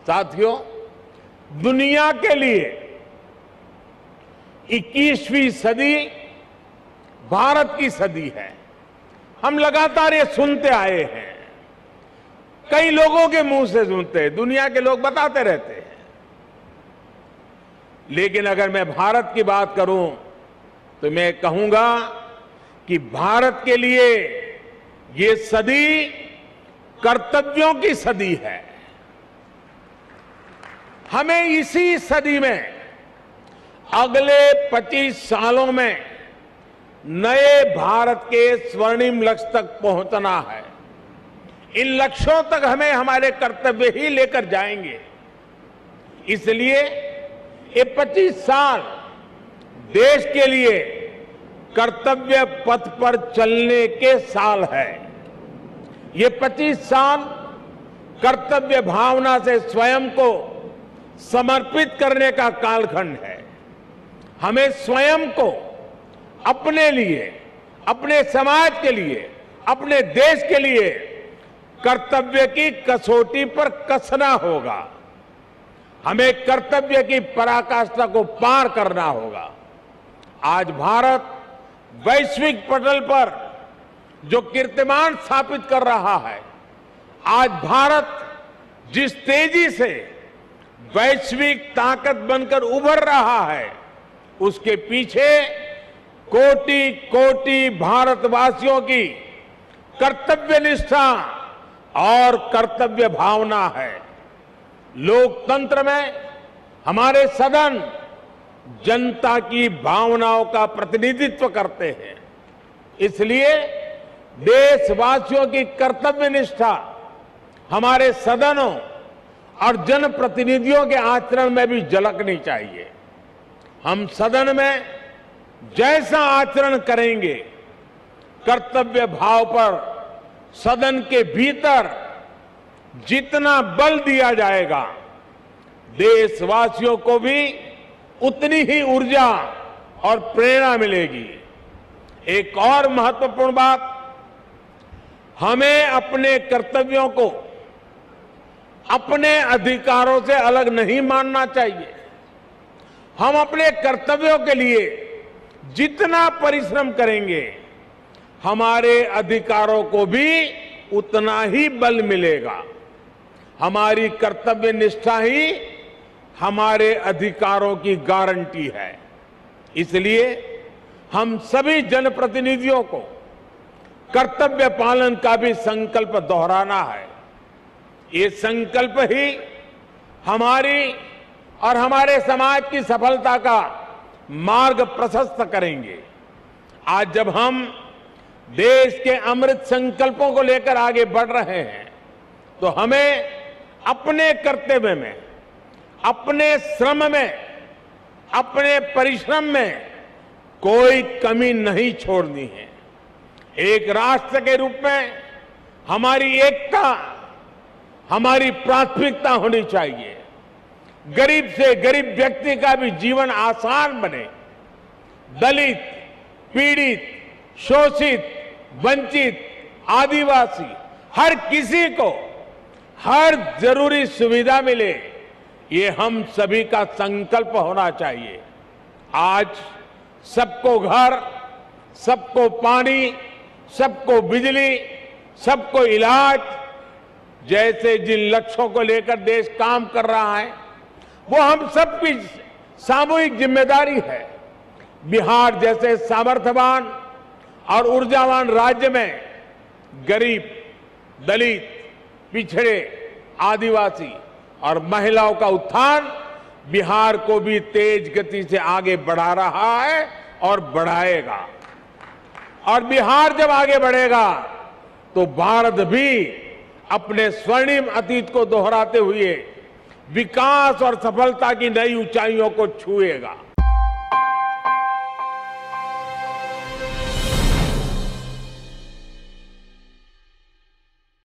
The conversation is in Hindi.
साथियों, दुनिया के लिए 21वीं सदी भारत की सदी है। हम लगातार ये सुनते आए हैं, कई लोगों के मुंह से सुनते हैं, दुनिया के लोग बताते रहते हैं। लेकिन अगर मैं भारत की बात करूं तो मैं कहूंगा कि भारत के लिए ये सदी कर्तव्यों की सदी है। हमें इसी सदी में अगले 25 सालों में नए भारत के स्वर्णिम लक्ष्य तक पहुंचना है। इन लक्ष्यों तक हमें हमारे कर्तव्य ही लेकर जाएंगे। इसलिए ये 25 साल देश के लिए कर्तव्य पथ पर चलने के साल है। ये 25 साल कर्तव्य भावना से स्वयं को समर्पित करने का कालखंड है। हमें स्वयं को अपने लिए, अपने समाज के लिए, अपने देश के लिए कर्तव्य की कसौटी पर कसना होगा। हमें कर्तव्य की पराकाष्ठा को पार करना होगा। आज भारत वैश्विक पटल पर जो कीर्तिमान स्थापित कर रहा है, आज भारत जिस तेजी से वैश्विक ताकत बनकर उभर रहा है, उसके पीछे कोटि कोटि भारतवासियों की कर्तव्य निष्ठा और कर्तव्य भावना है। लोकतंत्र में हमारे सदन जनता की भावनाओं का प्रतिनिधित्व करते हैं। इसलिए देशवासियों की कर्तव्य निष्ठा हमारे सदनों और जनप्रतिनिधियों के आचरण में भी झलकनी चाहिए। हम सदन में जैसा आचरण करेंगे, कर्तव्य भाव पर सदन के भीतर जितना बल दिया जाएगा, देशवासियों को भी उतनी ही ऊर्जा और प्रेरणा मिलेगी। एक और महत्वपूर्ण बात, हमें अपने कर्तव्यों को अपने अधिकारों से अलग नहीं मानना चाहिए। हम अपने कर्तव्यों के लिए जितना परिश्रम करेंगे, हमारे अधिकारों को भी उतना ही बल मिलेगा। हमारी कर्तव्य निष्ठा ही हमारे अधिकारों की गारंटी है। इसलिए हम सभी जनप्रतिनिधियों को कर्तव्य पालन का भी संकल्प दोहराना है। ये संकल्प ही हमारी और हमारे समाज की सफलता का मार्ग प्रशस्त करेंगे। आज जब हम देश के अमृत संकल्पों को लेकर आगे बढ़ रहे हैं, तो हमें अपने कर्तव्य में, अपने श्रम में, अपने परिश्रम में कोई कमी नहीं छोड़नी है। एक राष्ट्र के रूप में हमारी एकता हमारी प्राथमिकता होनी चाहिए। गरीब से गरीब व्यक्ति का भी जीवन आसान बने। दलित, पीड़ित, शोषित, वंचित, आदिवासी, हर किसी को हर जरूरी सुविधा मिले, ये हम सभी का संकल्प होना चाहिए। आज सबको घर, सबको पानी, सबको बिजली, सबको इलाज जैसे जिन लक्ष्यों को लेकर देश काम कर रहा है, वो हम सबकी सामूहिक जिम्मेदारी है। बिहार जैसे सामर्थ्यवान और ऊर्जावान राज्य में गरीब, दलित, पिछड़े, आदिवासी और महिलाओं का उत्थान बिहार को भी तेज गति से आगे बढ़ा रहा है और बढ़ाएगा। और बिहार जब आगे बढ़ेगा तो भारत भी अपने स्वर्णिम अतीत को दोहराते हुए विकास और सफलता की नई ऊंचाइयों को छुएगा।